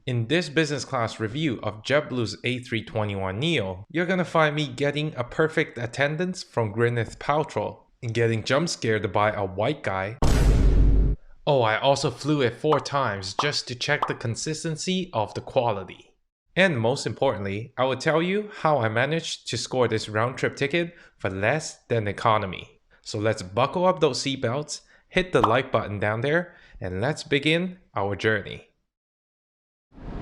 In this business class review of JetBlue's A321Neo, you're gonna find me getting a perfect attendance from Gwyneth Paltrow and getting jump scared by a white guy. Oh, I also flew it 4 times just to check the consistency of the quality. And most importantly, I will tell you how I managed to score this round-trip ticket for less than economy. So let's buckle up those seatbelts, hit the like button down there, and let's begin our journey.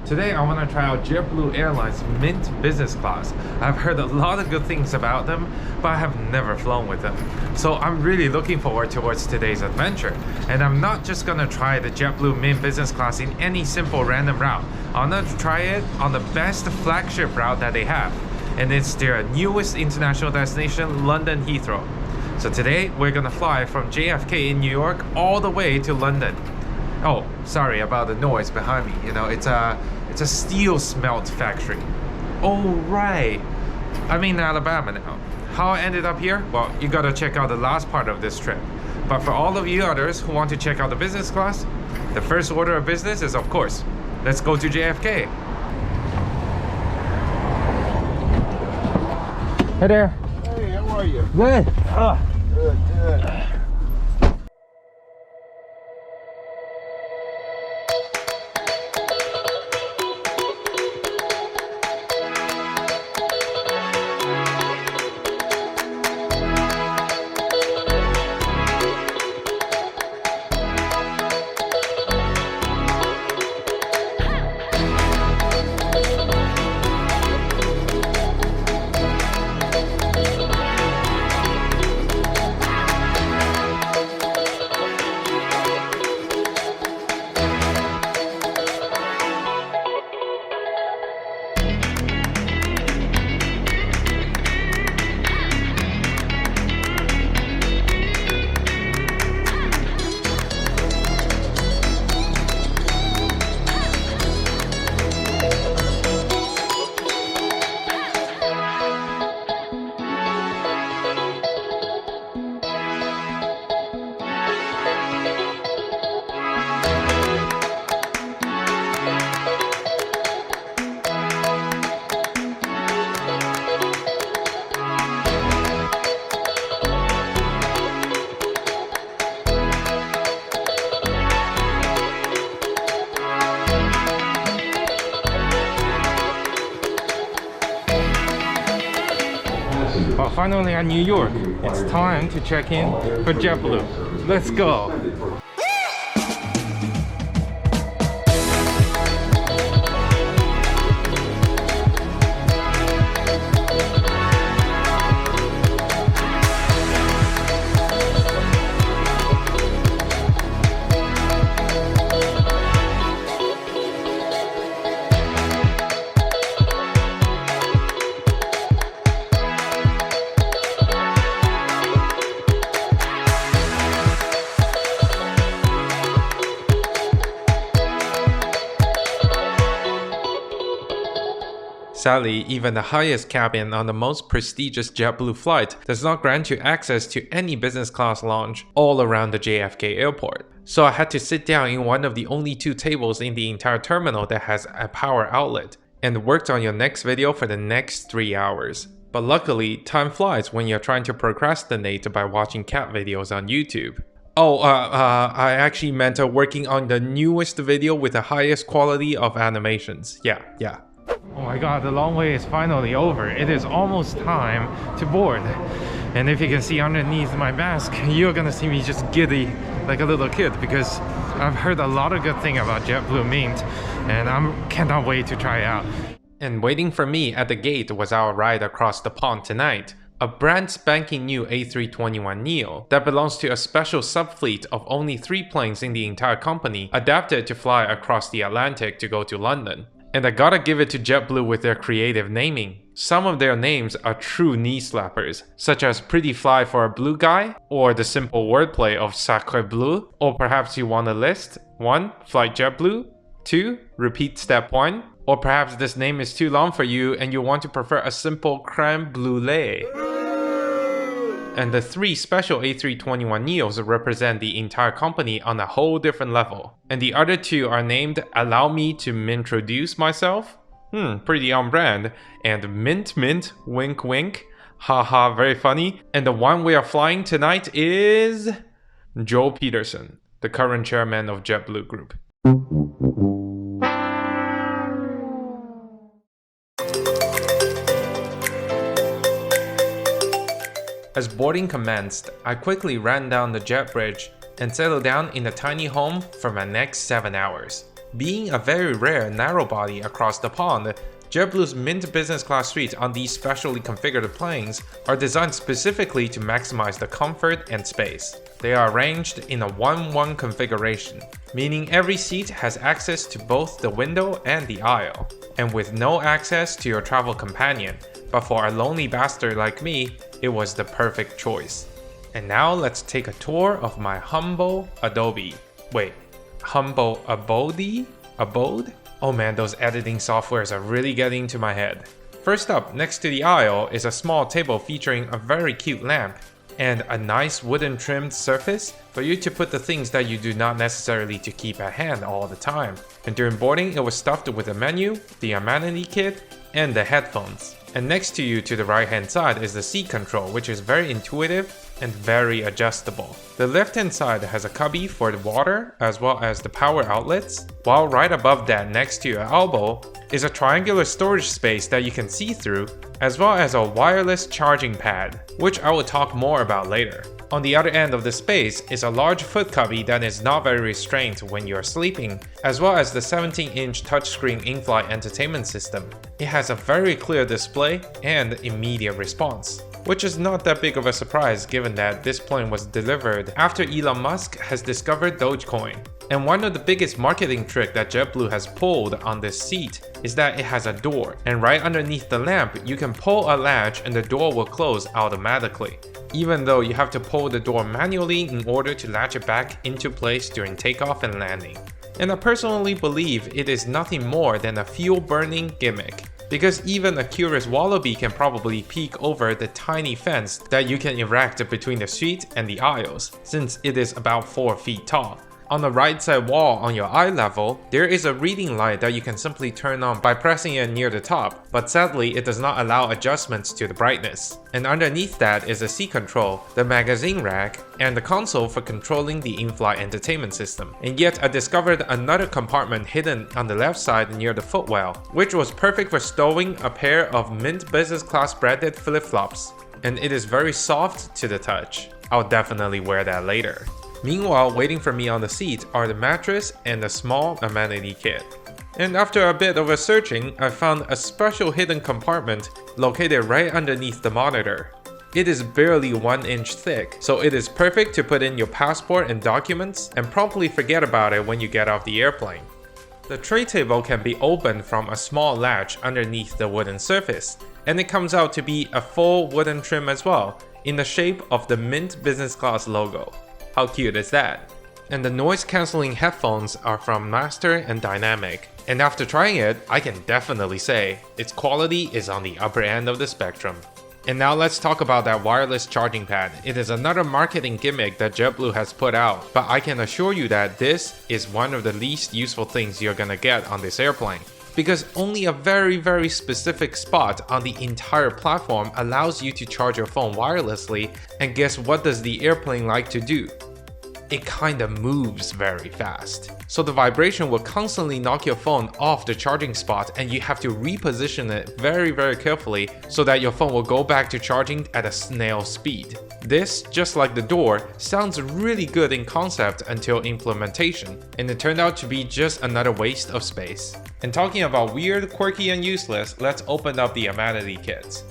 Today I want to try out JetBlue Airlines Mint Business Class. I've heard a lot of good things about them, but I have never flown with them. So I'm really looking forward towards today's adventure. And I'm not just gonna try the JetBlue Mint Business Class in any simple random route. I'm gonna try it on the best flagship route that they have. And it's their newest international destination, London Heathrow. So today we're gonna fly from JFK in New York all the way to London. Oh, sorry about the noise behind me. You know, it's a steel smelt factory. Oh, right. I'm in Alabama now. How I ended up here? Well, you gotta check out the last part of this trip. But for all of you others who want to check out the business class, the first order of business is, of course, let's go to JFK. Hey there. Hey, how are you? Good. Good. Well, finally at New York, it's time to check in for JetBlue. Let's go! Sadly, even the highest cabin on the most prestigious JetBlue flight does not grant you access to any business class lounge all around the JFK airport. So I had to sit down in one of the only 2 tables in the entire terminal that has a power outlet, and worked on your next video for the next 3 hours. But luckily, time flies when you're trying to procrastinate by watching cat videos on YouTube. Oh, I actually meant working on the newest video with the highest quality of animations. Yeah. Oh my god, the long way is finally over. It is almost time to board. And if you can see underneath my mask, you're gonna see me just giddy like a little kid, because I've heard a lot of good things about JetBlue Mint, and I cannot wait to try it out. And waiting for me at the gate was our ride across the pond tonight. A brand spanking new A321Neo that belongs to a special subfleet of only 3 planes in the entire company, adapted to fly across the Atlantic to go to London. And I gotta give it to JetBlue with their creative naming. Some of their names are true knee slappers, such as Pretty Fly for a Blue Guy, or the simple wordplay of Sacre Bleu, or perhaps you want a list. 1. Flight JetBlue. 2. Repeat step 1. Or perhaps this name is too long for you and you want to prefer a simple creme brulee. And the 3 special A321Neos represent the entire company on a whole different level. And the other 2 are named Allow Me to Mintroduce Myself, pretty on brand, and Mint Mint, wink wink, haha, very funny. And the one we are flying tonight is Joe Peterson, the current chairman of JetBlue Group. As boarding commenced, I quickly ran down the jet bridge and settled down in a tiny home for my next 7 hours. Being a very rare narrow body across the pond, JetBlue's Mint business class suites on these specially configured planes are designed specifically to maximize the comfort and space. They are arranged in a 1-1 configuration, meaning every seat has access to both the window and the aisle, and with no access to your travel companion. But for a lonely bastard like me, it was the perfect choice. And now let's take a tour of my humble abode? Abode? Oh man, those editing softwares are really getting to my head. First up, next to the aisle is a small table featuring a very cute lamp and a nice wooden trimmed surface for you to put the things that you do not necessarily to keep at hand all the time. And during boarding, it was stuffed with a menu, the amenity kit, and the headphones. And next to you to the right hand side is the seat control, which is very intuitive and very adjustable. The left hand side has a cubby for the water as well as the power outlets, while right above that next to your elbow is a triangular storage space that you can see through, as well as a wireless charging pad, which I will talk more about later. On the other end of the space is a large foot cubby that is not very restrained when you are sleeping, as well as the 17-inch touchscreen Inflight Entertainment system. It has a very clear display and immediate response, which is not that big of a surprise given that this plane was delivered after Elon Musk has discovered Dogecoin. And one of the biggest marketing tricks that JetBlue has pulled on this seat is that it has a door, and right underneath the lamp you can pull a latch and the door will close automatically, even though you have to pull the door manually in order to latch it back into place during takeoff and landing. And I personally believe it is nothing more than a fuel burning gimmick, because even a curious wallaby can probably peek over the tiny fence that you can erect between the suite and the aisles, since it is about 4 feet tall. On the right side wall on your eye level, there is a reading light that you can simply turn on by pressing it near the top, but sadly it does not allow adjustments to the brightness. And underneath that is a seat control, the magazine rack, and the console for controlling the in-flight entertainment system. And yet I discovered another compartment hidden on the left side near the footwell, which was perfect for stowing a pair of Mint business class branded flip-flops. And it is very soft to the touch. I'll definitely wear that later. Meanwhile, waiting for me on the seat are the mattress and a small amenity kit. And after a bit of a searching, I found a special hidden compartment located right underneath the monitor. It is barely 1 inch thick, so it is perfect to put in your passport and documents and promptly forget about it when you get off the airplane. The tray table can be opened from a small latch underneath the wooden surface, and it comes out to be a full wooden trim as well, in the shape of the Mint business class logo. How cute is that? And the noise cancelling headphones are from Master and Dynamic, and after trying it, I can definitely say its quality is on the upper end of the spectrum. And now let's talk about that wireless charging pad. It is another marketing gimmick that JetBlue has put out, but I can assure you that this is one of the least useful things you're gonna get on this airplane. Because only a very specific spot on the entire platform allows you to charge your phone wirelessly, and guess what does the airplane like to do? It kinda moves very fast. So the vibration will constantly knock your phone off the charging spot and you have to reposition it very carefully so that your phone will go back to charging at a snail speed. This, just like the door, sounds really good in concept until implementation, and it turned out to be just another waste of space. And talking about weird, quirky, and useless, let's open up the amenity kits.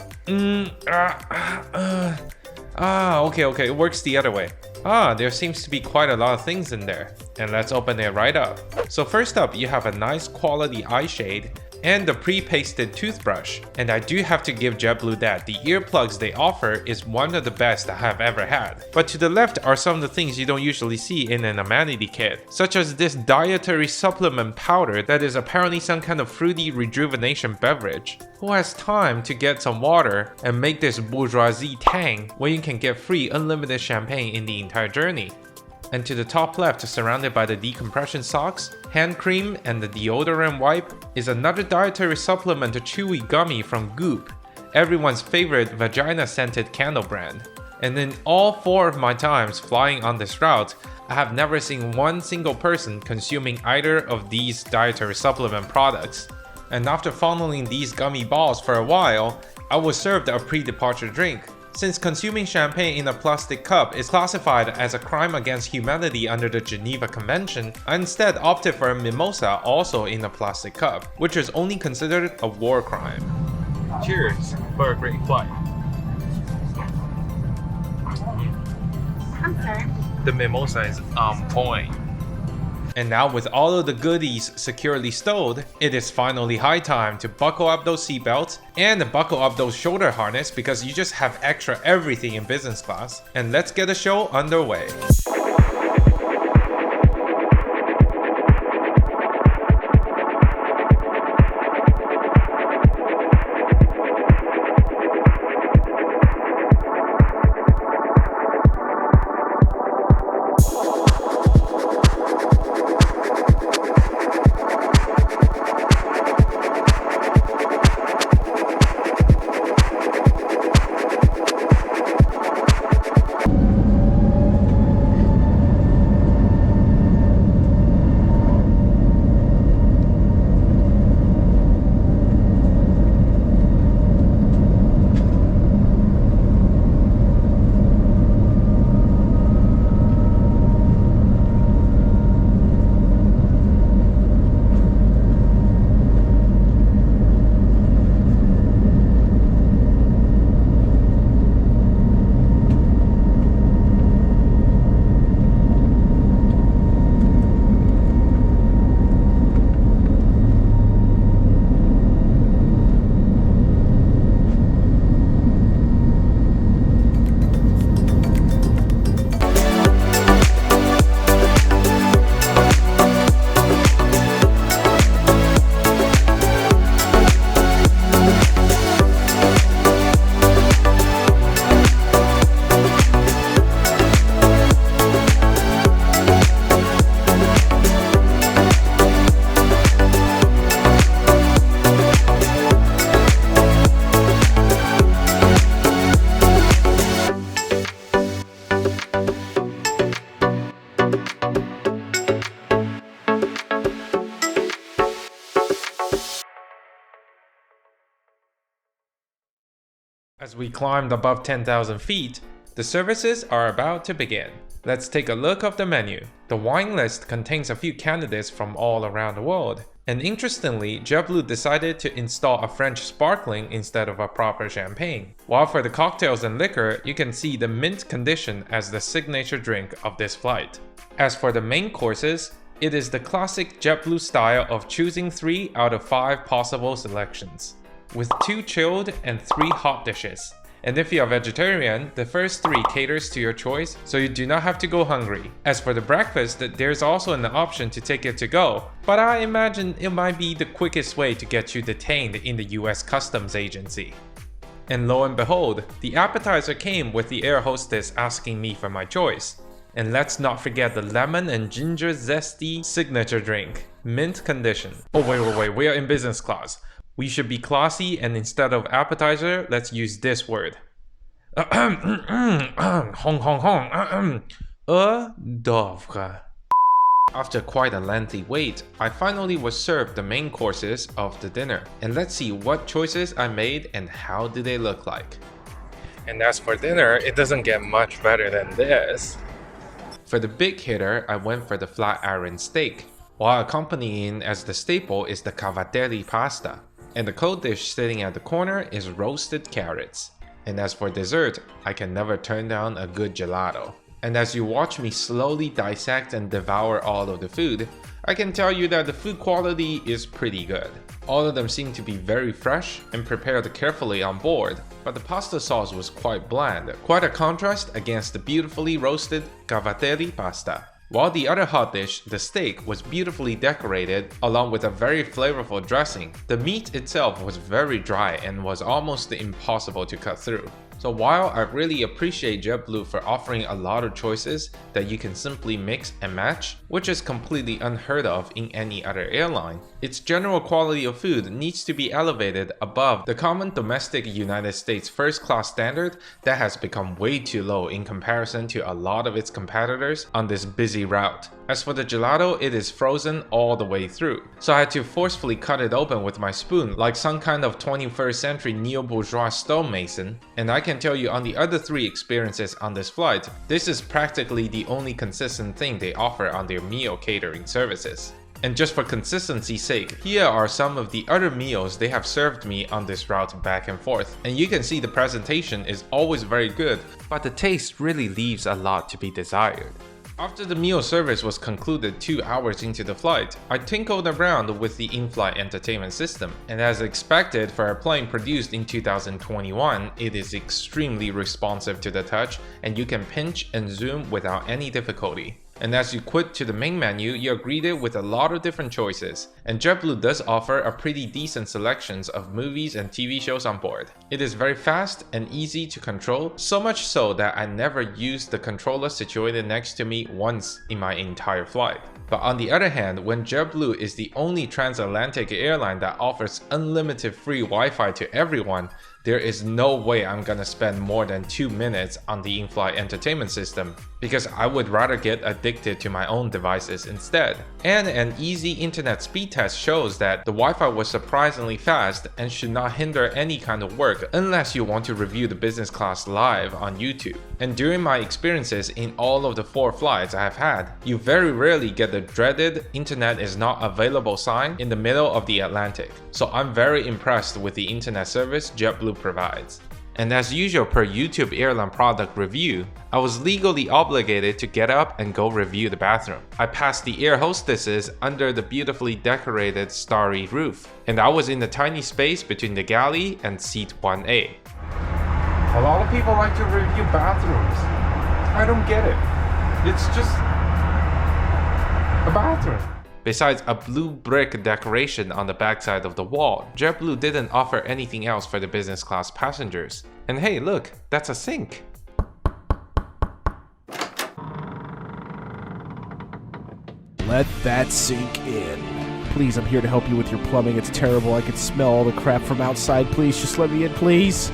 Okay, it works the other way. There seems to be quite a lot of things in there. And let's open it right up. So first up, you have a nice quality eye shade and the pre-pasted toothbrush. And I do have to give JetBlue that the earplugs they offer is one of the best I have ever had. But to the left are some of the things you don't usually see in an amenity kit, such as this dietary supplement powder that is apparently some kind of fruity rejuvenation beverage. Who has time to get some water and make this bourgeoisie tang when you can get free unlimited champagne in the entire journey? And to the top left, surrounded by the decompression socks, hand cream, and the deodorant wipe, is another dietary supplement chewy gummy from Goop, everyone's favorite vagina-scented candle brand. And in all 4 of my times flying on this route, I have never seen one single person consuming either of these dietary supplement products. And after fondling these gummy balls for a while, I was served a pre-departure drink. Since consuming champagne in a plastic cup is classified as a crime against humanity under the Geneva Convention, I instead opted for a mimosa also in a plastic cup, which is only considered a war crime. Cheers for a great flight. I'm sorry. The mimosa is on point. And now with all of the goodies securely stowed, it is finally high time to buckle up those seatbelts and buckle up those shoulder harness because you just have extra everything in business class. And let's get the show underway. As we climbed above 10,000 feet, the services are about to begin. Let's take a look at the menu. The wine list contains a few candidates from all around the world. And interestingly, JetBlue decided to install a French sparkling instead of a proper champagne. While for the cocktails and liquor, you can see the mint condition as the signature drink of this flight. As for the main courses, it is the classic JetBlue style of choosing 3 out of 5 possible selections, with 2 chilled and 3 hot dishes. And if you are vegetarian, the first 3 caters to your choice, so you do not have to go hungry. As for the breakfast, there's also an option to take it to go, but I imagine it might be the quickest way to get you detained in the US Customs Agency. And lo and behold, the appetizer came with the air hostess asking me for my choice. And let's not forget the lemon and ginger zesty signature drink, mint condition. Oh wait, we are in business class. We should be classy, and instead of appetizer, let's use this word. Hong hong hong. D'oeuvre. After quite a lengthy wait, I finally was served the main courses of the dinner. And let's see what choices I made and how do they look like. And as for dinner, it doesn't get much better than this. For the big hitter, I went for the flat iron steak, while accompanying as the staple is the cavatelli pasta. And the cold dish sitting at the corner is roasted carrots. And as for dessert, I can never turn down a good gelato. And as you watch me slowly dissect and devour all of the food, I can tell you that the food quality is pretty good. All of them seemed to be very fresh and prepared carefully on board, but the pasta sauce was quite bland, quite a contrast against the beautifully roasted cavatelli pasta. While the other hot dish, the steak, was beautifully decorated along with a very flavorful dressing, the meat itself was very dry and was almost impossible to cut through. So while I really appreciate JetBlue for offering a lot of choices that you can simply mix and match, which is completely unheard of in any other airline, its general quality of food needs to be elevated above the common domestic United States first class standard that has become way too low in comparison to a lot of its competitors on this busy route. As for the gelato, it is frozen all the way through, so I had to forcefully cut it open with my spoon like some kind of 21st century neo-bourgeois stonemason, and I can tell you on the other 3 experiences on this flight, this is practically the only consistent thing they offer on their meal catering services. And just for consistency's sake, here are some of the other meals they have served me on this route back and forth. And you can see the presentation is always very good, but the taste really leaves a lot to be desired. After the meal service was concluded 2 hours into the flight, I tinkled around with the Inflight Entertainment system, and as expected for a plane produced in 2021, it is extremely responsive to the touch and you can pinch and zoom without any difficulty. And as you quit to the main menu, you're greeted with a lot of different choices, and JetBlue does offer a pretty decent selections of movies and TV shows on board. It is very fast and easy to control, so much so that I never used the controller situated next to me once in my entire flight. But on the other hand, when JetBlue is the only transatlantic airline that offers unlimited free Wi-Fi to everyone, there is no way I'm gonna spend more than 2 minutes on the Inflight Entertainment system, because I would rather get addicted to my own devices instead. And an easy internet speed test shows that the Wi-Fi was surprisingly fast and should not hinder any kind of work unless you want to review the business class live on YouTube. And during my experiences in all of the 4 flights I have had, you very rarely get the dreaded internet is not available sign in the middle of the Atlantic. So I'm very impressed with the internet service JetBlue provides. And as usual per YouTube airline product review, I was legally obligated to get up and go review the bathroom. I passed the air hostesses under the beautifully decorated starry roof, and I was in the tiny space between the galley and seat 1A. A lot of people like to review bathrooms. I don't get it. It's just a bathroom. Besides a blue brick decoration on the backside of the wall, JetBlue didn't offer anything else for the business class passengers. And hey, look, that's a sink. Let that sink in. Please, I'm here to help you with your plumbing. It's terrible. I can smell all the crap from outside. Please, just let me in, please.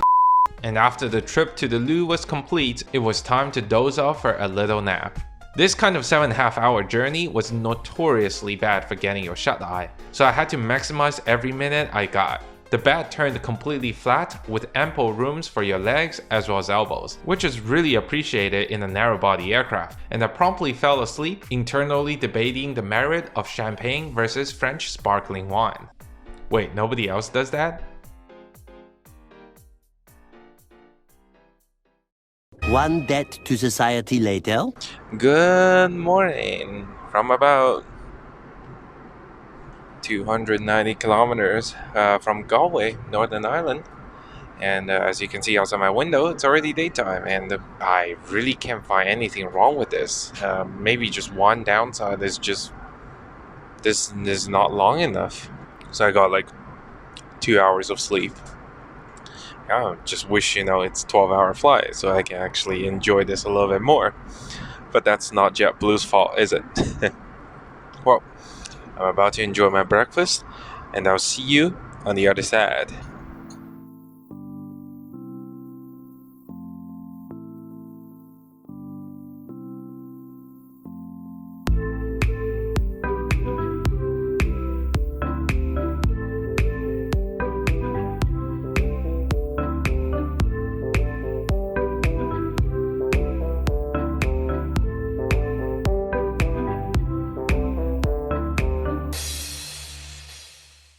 And after the trip to the loo was complete, it was time to doze off for a little nap. This kind of 7.5 hour journey was notoriously bad for getting your shut-eye, so I had to maximize every minute I got. The bed turned completely flat with ample rooms for your legs as well as elbows, which is really appreciated in a narrow-body aircraft, and I promptly fell asleep internally debating the merit of champagne versus French sparkling wine. Wait, nobody else does that? One debt to society later. Good morning from about 290 kilometers from Galway, Northern Ireland. And as you can see outside my window, it's already daytime, and I really can't find anything wrong with this. Maybe just one downside is just this is not long enough. So I got like 2 hours of sleep. I just wish, it's a 12-hour flight so I can actually enjoy this a little bit more. But that's not JetBlue's fault, is it? Well, I'm about to enjoy my breakfast, and I'll see you on the other side.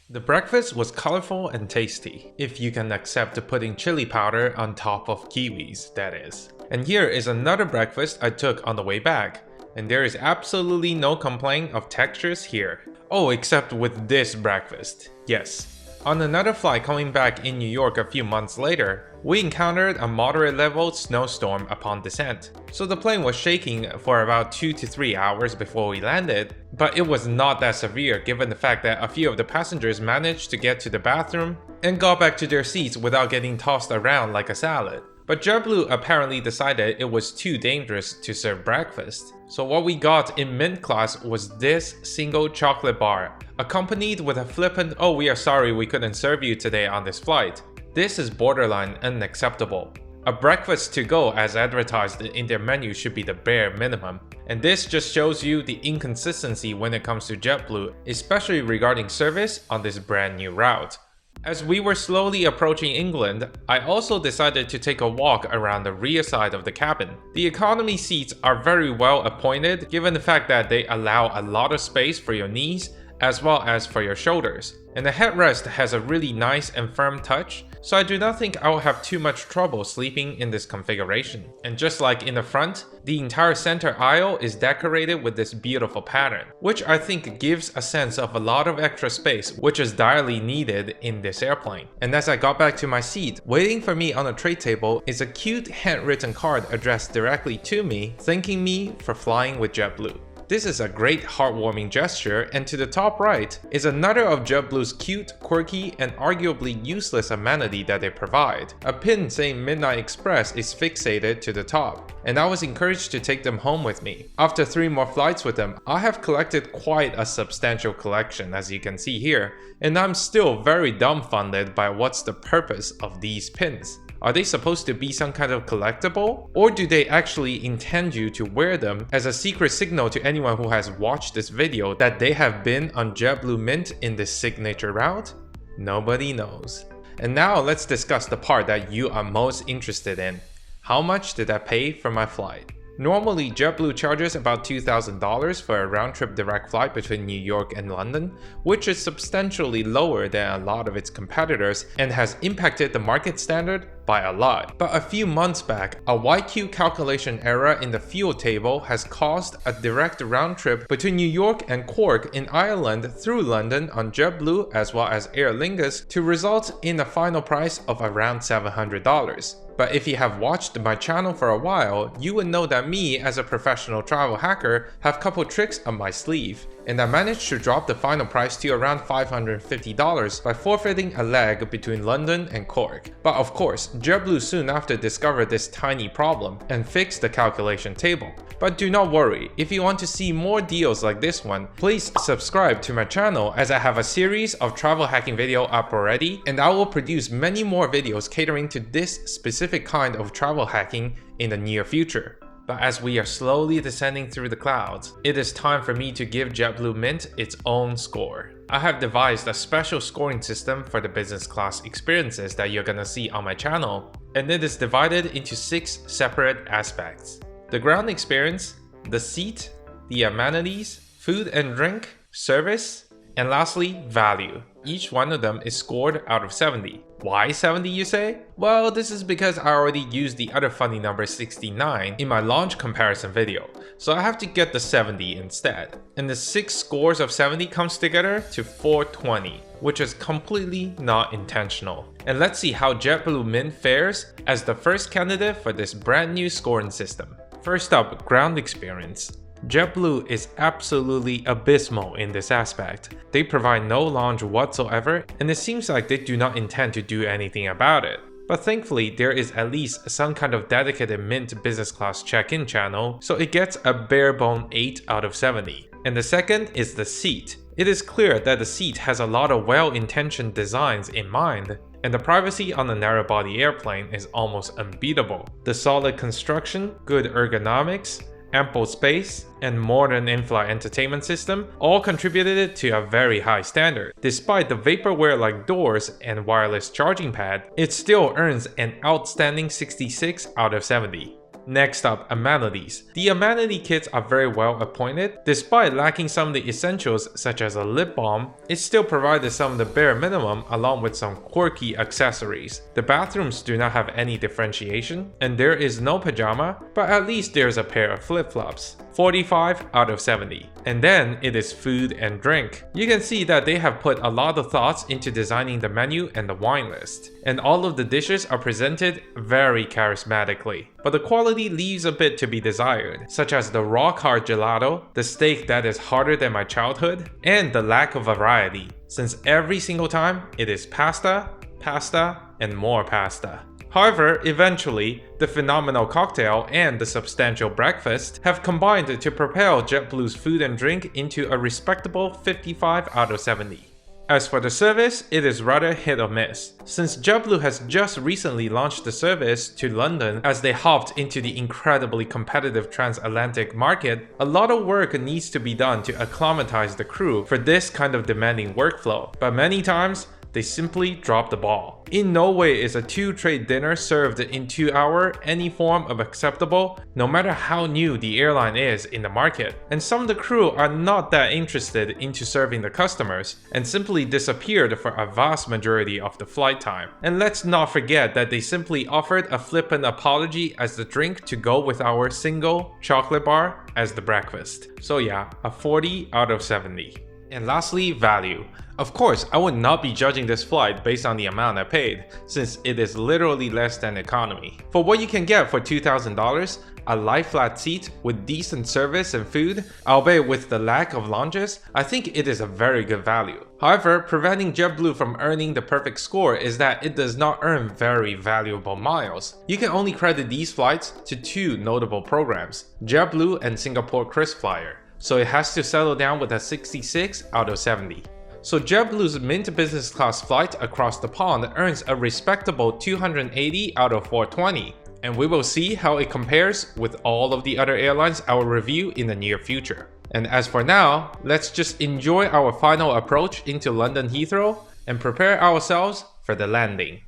The breakfast was colorful and tasty, if you can accept putting chili powder on top of kiwis, that is. And here is another breakfast I took on the way back. and there is absolutely no complaint of textures here. Oh, except with this breakfast. Yes. On another flight coming back in New York a few months later, we encountered a moderate level snowstorm upon descent. So the plane was shaking for about 2 to 3 hours before we landed, but it was not that severe given the fact that a few of the passengers managed to get to the bathroom and got back to their seats without getting tossed around like a salad. But JetBlue apparently decided it was too dangerous to serve breakfast. So what we got in mint class was this single chocolate bar, accompanied with a flippant, "Oh, we are sorry we couldn't serve you today on this flight." This is borderline unacceptable. A breakfast to go as advertised in their menu should be the bare minimum. And this just shows you the inconsistency when it comes to JetBlue, especially regarding service on this brand new route. As we were slowly approaching England, I also decided to take a walk around the rear side of the cabin. The economy seats are very well appointed given the fact that they allow a lot of space for your knees as well as for your shoulders. And the headrest has a really nice and firm touch, so I do not think I will have too much trouble sleeping in this configuration. And just like in the front, the entire center aisle is decorated with this beautiful pattern, which I think gives a sense of a lot of extra space, which is direly needed in this airplane. And as I got back to my seat, waiting for me on a tray table is a cute handwritten card addressed directly to me, thanking me for flying with JetBlue. This is a great heartwarming gesture, and to the top right is another of JetBlue's cute, quirky, and arguably useless amenity that they provide. A pin saying Midnight Express is fixated to the top, and I was encouraged to take them home with me. After 3 more flights with them, I have collected quite a substantial collection as you can see here, and I'm still very dumbfounded by what's the purpose of these pins. Are they supposed to be some kind of collectible? Or do they actually intend you to wear them as a secret signal to anyone who has watched this video that they have been on JetBlue Mint in this signature route? Nobody knows. And now let's discuss the part that you are most interested in. How much did I pay for my flight? Normally, JetBlue charges about $2,000 for a round-trip direct flight between New York and London, which is substantially lower than a lot of its competitors and has impacted the market standard by a lot. But a few months back, a YQ calculation error in the fuel table has caused a direct round trip between New York and Cork in Ireland through London on JetBlue as well as Aer Lingus to result in a final price of around $700. But if you have watched my channel for a while, you would know that me as a professional travel hacker have a couple tricks up my sleeve, and I managed to drop the final price to around $550 by forfeiting a leg between London and Cork. But of course, JetBlue soon after discovered this tiny problem and fixed the calculation table. But do not worry, if you want to see more deals like this one, please subscribe to my channel as I have a series of travel hacking videos up already, and I will produce many more videos catering to this specific kind of travel hacking in the near future. But as we are slowly descending through the clouds, it is time for me to give JetBlue Mint its own score. I have devised a special scoring system for the business class experiences that you're gonna see on my channel, and it is divided into 6 separate aspects. The ground experience, the seat, the amenities, food and drink, service, and lastly, value. Each one of them is scored out of 70. Why 70 you say? Well, this is because I already used the other funny number 69 in my launch comparison video, so I have to get the 70 instead. And the 6 scores of 70 comes together to 420, which is completely not intentional. And let's see how JetBlue Mint fares as the first candidate for this brand new scoring system. First up, ground experience. JetBlue is absolutely abysmal in this aspect. They provide no lounge whatsoever, and it seems like they do not intend to do anything about it. But thankfully, there is at least some kind of dedicated Mint business class check-in channel, so it gets a bare bone 8 out of 70. And the second is the seat. It is clear that the seat has a lot of well-intentioned designs in mind, and the privacy on a narrow-body airplane is almost unbeatable. The solid construction, good ergonomics, ample space, and modern Inflight Entertainment system all contributed to a very high standard. Despite the vaporware-like doors and wireless charging pad, it still earns an outstanding 66 out of 70. Next up, amenities. The amenity kits are very well appointed. Despite lacking some of the essentials such as a lip balm, it still provided some of the bare minimum along with some quirky accessories. The bathrooms do not have any differentiation, and there is no pajama, but at least there's a pair of flip-flops. 45 out of 70. And then it is food and drink. You can see that they have put a lot of thoughts into designing the menu and the wine list. And all of the dishes are presented very charismatically. But the quality leaves a bit to be desired, such as the rock hard gelato, the steak that is harder than my childhood, and the lack of variety, since every single time it is pasta, pasta, and more pasta. However, eventually, the phenomenal cocktail and the substantial breakfast have combined to propel JetBlue's food and drink into a respectable 55 out of 70. As for the service, it is rather hit or miss, since JetBlue has just recently launched the service to London as they hopped into the incredibly competitive transatlantic market. A lot of work needs to be done to acclimatize the crew for this kind of demanding workflow, but many times, they simply drop the ball. In no way is a 2-tray dinner served in 2 hours any form of acceptable, no matter how new the airline is in the market. And some of the crew are not that interested into serving the customers and simply disappeared for a vast majority of the flight time. And let's not forget that they simply offered a flippant apology as the drink to go with our single chocolate bar as the breakfast. So yeah, a 40 out of 70. And lastly, value. Of course, I would not be judging this flight based on the amount I paid, since it is literally less than economy. For what you can get for $2,000, a lie-flat seat with decent service and food, albeit with the lack of lounges, I think it is a very good value. However, preventing JetBlue from earning the perfect score is that it does not earn very valuable miles. You can only credit these flights to 2 notable programs, JetBlue and Singapore KrisFlyer, so it has to settle down with a 66 out of 70. So JetBlue's Mint business class flight across the pond earns a respectable 280 out of 420, and we will see how it compares with all of the other airlines I will review in the near future. And as for now, let's just enjoy our final approach into London Heathrow and prepare ourselves for the landing.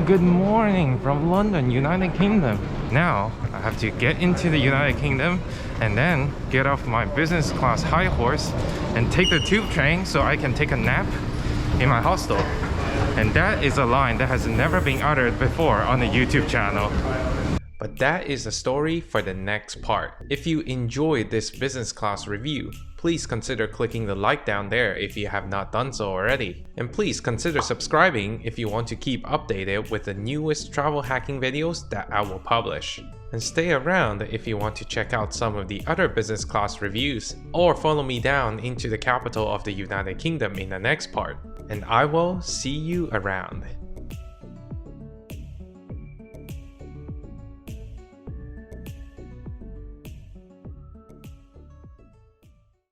Good morning from London, United Kingdom. Now I have to get into the United Kingdom and then get off my business class high horse and take the tube train so I can take a nap in my hostel. And that is a line that has never been uttered before on the YouTube channel. But that is a story for the next part. If you enjoyed this business class review, please consider clicking the like down there if you have not done so already. And please consider subscribing if you want to keep updated with the newest travel hacking videos that I will publish. And stay around if you want to check out some of the other business class reviews, or follow me down into the capital of the United Kingdom in the next part. And I will see you around.